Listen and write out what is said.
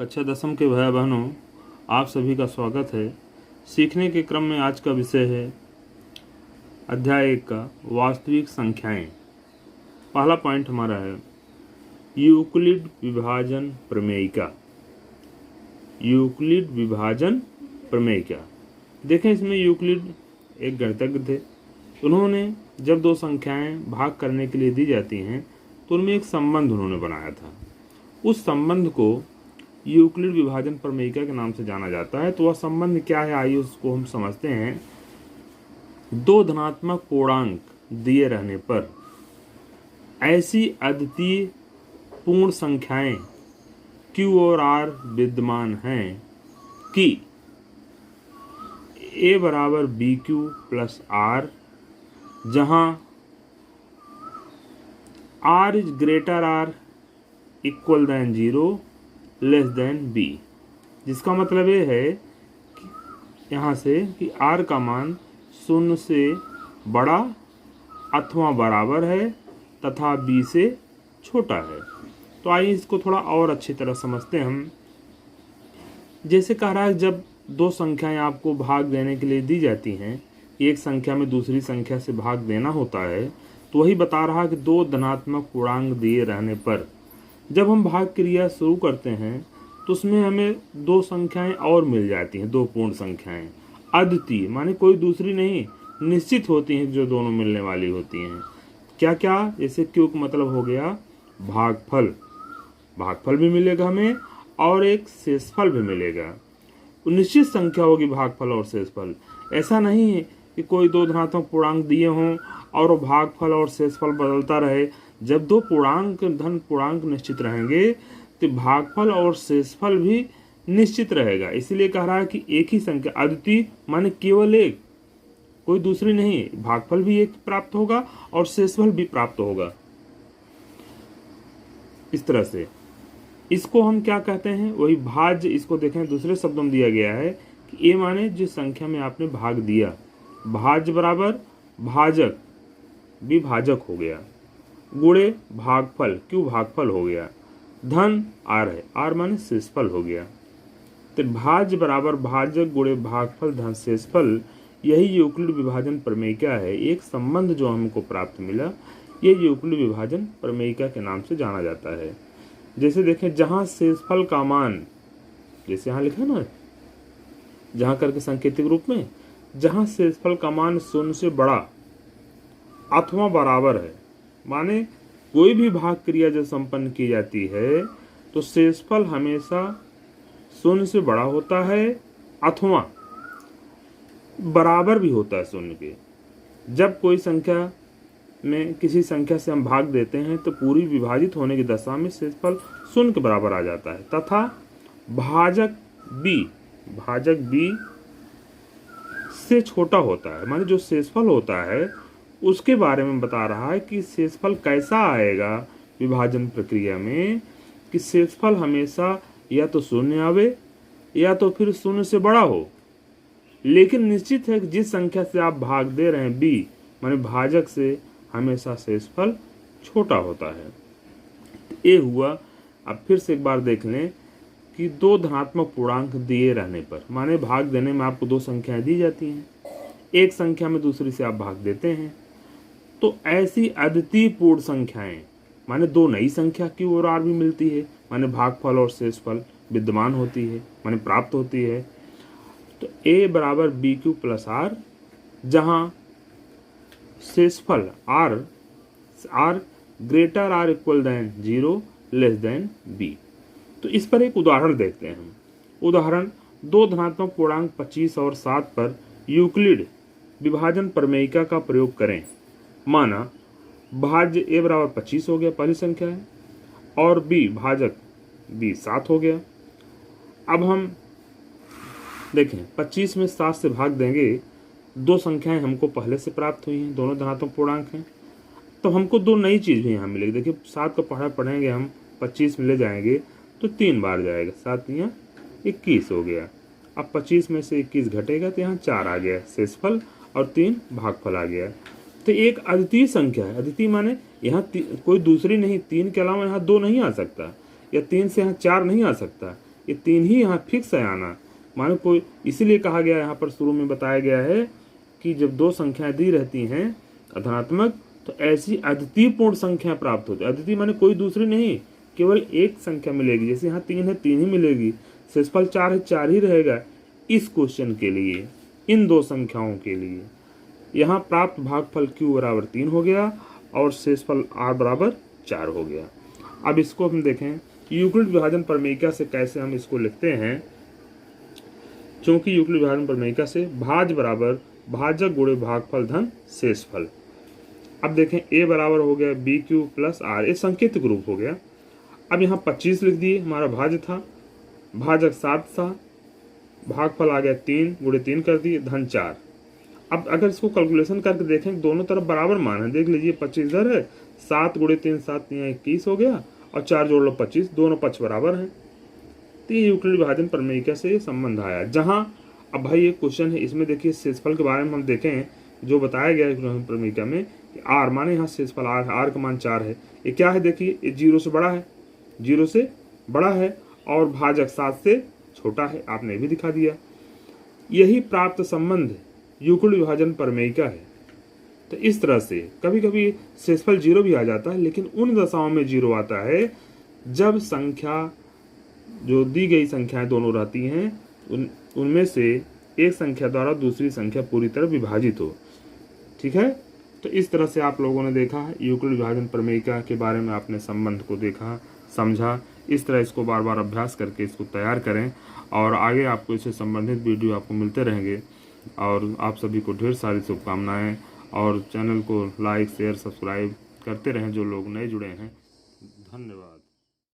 कक्षा दसम के भाई बहनों, आप सभी का स्वागत है। सीखने के क्रम में आज का विषय है अध्याय 1 का वास्तविक संख्याएं। पहला पॉइंट हमारा है यूक्लिड विभाजन प्रमेयिका। यूक्लिड विभाजन प्रमेयिका। देखें, इसमें यूक्लिड एक गणितज्ञ थे। उन्होंने जब दो संख्याएं भाग करने के लिए दी जाती हैं तो उनमें एक संबंध उन्होंने बनाया था। उस संबंध को यूक्लिड विभाजन प्रमेयिका के नाम से जाना जाता है। तो वह संबंध क्या है, आइए उसको हम समझते हैं। दो धनात्मक पूर्णांक दिए रहने पर ऐसी अद्वितीय पूर्ण संख्याएं Q और R विद्यमान हैं कि A बराबर BQ प्लस R, जहां R is greater R equal than 0 less than B। जिसका मतलब ये है कि यहाँ से कि R का मान 0 से बड़ा अथवा बराबर है तथा B से छोटा है। तो आइए इसको थोड़ा और अच्छी तरह समझते हैं हम। जैसे कह रहा है, जब दो संख्याएं आपको भाग देने के लिए दी जाती हैं, एक संख्या में दूसरी संख्या से भाग देना होता है, तो वही बता रहा है कि दो धनात्मक पूर्णांक दिए रहने पर जब हम भाग क्रिया शुरू करते हैं तो उसमें हमें दो संख्याएं और मिल जाती हैं, दो पूर्ण संख्याएं अद्वितीय, माने कोई दूसरी नहीं, निश्चित होती हैं, जो दोनों मिलने वाली होती हैं। क्या क्या? जैसे क्यू का मतलब हो गया भागफल, भागफल भी मिलेगा हमें और एक शेषफल भी मिलेगा। निश्चित संख्या होगी भागफल और शेषफल। ऐसा नहीं है कि कोई दो धनात्मक पूर्णांक दिए हों और भागफल और शेषफल बदलता रहे। जब दो धन पूर्णांक निश्चित रहेंगे तो भागफल और शेषफल भी निश्चित रहेगा। इसीलिए कह रहा है कि एक ही संख्या अद्वितीय माने केवल एक, कोई दूसरी नहीं। भागफल भी एक प्राप्त होगा और शेषफल भी प्राप्त होगा। इस तरह से इसको हम क्या कहते हैं, वही भाज्य। इसको देखें, दूसरे शब्दों में दिया गया है कि ए माने जिस संख्या में आपने भाग दिया, भाज्य बराबर भाजक भी भाजक हो गया, गुणे भागफल क्यों भागफल हो गया, धन आर है, आर माने शेषफल हो गया। तो भाज्य बराबर भाजक गुणे भागफल धन शेषफल, यही यूक्लिड विभाजन प्रमेयिका है। एक संबंध जो हमको प्राप्त मिला, ये यूक्लिड विभाजन प्रमेयिका के नाम से जाना जाता है। जैसे देखें, जहां शेषफल का मान, जैसे यहाँ लिखा ना, जहां करके सांकेतिक रूप में, जहां शेषफल का मान 0 से बड़ा अथवा बराबर है, माने कोई भी भाग क्रिया जब संपन्न की जाती है तो शेषफल हमेशा 0 से बड़ा होता है अथवा बराबर भी होता है 0 के। जब कोई संख्या में किसी संख्या से हम भाग देते हैं तो पूरी विभाजित होने की दशा में शेषफल 0 के बराबर आ जाता है, तथा भाजक B से छोटा होता है। माने जो शेषफल होता है उसके बारे में बता रहा है कि शेषफल कैसा आएगा विभाजन प्रक्रिया में, कि शेषफल हमेशा या तो 0 आवे या तो फिर 0 से बड़ा हो। लेकिन निश्चित है कि जिस संख्या से आप भाग दे रहे हैं B माने भाजक से, हमेशा शेषफल छोटा होता है। ये हुआ। अब फिर से एक बार देख लें कि दो धनात्मक पूर्णांक दिए रहने पर, माने भाग देने में आपको दो संख्याएं दी जाती हैं, एक संख्या में दूसरी से आप भाग देते हैं, तो ऐसी अद्वितीय पूर्ण संख्याएं माने दो नई संख्या Q और R भी मिलती है, माने भागफल और शेषफल विद्यमान होती है, माने प्राप्त होती है। तो A बराबर BQ प्लस R, जहां शेषफल R greater R equal than 0 less than B। तो इस पर एक उदाहरण देखते हैं हम। उदाहरण, दो धनात्मक पूर्णांक 25 और 7 पर यूक्लिड विभाजन प्रमेयिका का प्रयोग करें। माना भाज्य A बराबर 25 हो गया, पहली संख्या है, और B भाजक B 7 हो गया। अब हम देखें, 25 में 7 से भाग देंगे, दो संख्याएं हमको पहले से प्राप्त हुई हैं, दोनों धनात्मक पूर्णांक हैं, तो हमको दो नई चीज़ भी यहाँ मिलेगी। देखिए, 7 को पढ़ेंगे हम, 25 में ले जाएंगे तो 3 बार जाएगा, 7 यहाँ 21 हो गया। अब 25 में से 21 घटेगा तो यहाँ 4 आ गया शेषफल और 3 भागफल आ गया। तो एक अद्वितीय संख्या है। अद्वितीय माने यहाँ कोई दूसरी नहीं, 3 के अलावा यहाँ 2 नहीं आ सकता, या 3 से यहाँ 4 नहीं आ सकता। ये 3 ही यहाँ फिक्स है आना, मानो कोई, इसीलिए कहा गया यहाँ पर शुरू में बताया गया है कि जब 2 संख्याएं दी रहती हैं धनात्मक, तो ऐसी अद्वितीय पूर्ण संख्या प्राप्त होती है। अद्वितीय माने कोई दूसरी नहीं, केवल एक संख्या मिलेगी। जैसे यहाँ 3 है, 3 ही मिलेगी। शेषफल 4 है, 4 ही रहेगा। इस क्वेश्चन के लिए, इन 2 संख्याओं के लिए यहाँ प्राप्त भागफल q बराबर 3 हो गया और शेषफल r बराबर 4 हो गया। अब इसको हम देखें यूक्लिड विभाजन प्रमेयिका से कैसे हम इसको लिखते हैं। चूंकि यूक्लिड विभाजन प्रमेयिका से भाज बराबर भाजक गुणे भागफल धन शेषफल। अब देखें a बराबर हो गया BQ प्लस R, ये संकेतक रूप हो गया। अब यहाँ 25 लिख दिए, हमारा भाज्य था, भाजक 7 था, भागफल आ गया 3 गुणे 3 कर दिए धन 4। अब अगर इसको कैलकुलेशन करके देखें दोनों तरफ बराबर मान है, देख लीजिए 25 इधर है, 7 गुणे 3 7 3 21 हो गया और 4 जोड़ लो 25, दोनों पक्ष बराबर हैं। तो ये यूक्लिड विभाजन प्रमेयिका से संबंध आया। जहाँ अब भाई एक क्वेश्चन है, इसमें देखिए शेषफल के बारे में हम देखें जो बताया गया है प्रमेयिका में, आर माने यहाँ शेषफल आर है, आर का मान 4 है। ये क्या है देखिए, ये 0 से बड़ा है, 0 से बड़ा है और भाजक 7 से छोटा है, आपने भी दिखा दिया। यही प्राप्त संबंध यूक्लिड विभाजन प्रमेयिका है। तो इस तरह से कभी कभी शेषफल 0 भी आ जाता है, लेकिन उन दशाओं में 0 आता है जब संख्या, जो दी गई संख्याएं दोनों रहती हैं, उनमें से एक संख्या द्वारा दूसरी संख्या पूरी तरह विभाजित हो। ठीक है, तो इस तरह से आप लोगों ने देखा यूक्लिड विभाजन प्रमेयिका के बारे में, आपने संबंध को देखा, समझा। इस तरह इसको बार बार अभ्यास करके इसको तैयार करें और आगे आपको इससे संबंधित वीडियो आपको मिलते रहेंगे। और आप सभी को ढेर सारी शुभकामनाएं और चैनल को लाइक शेयर सब्सक्राइब करते रहें जो लोग नए जुड़े हैं। धन्यवाद।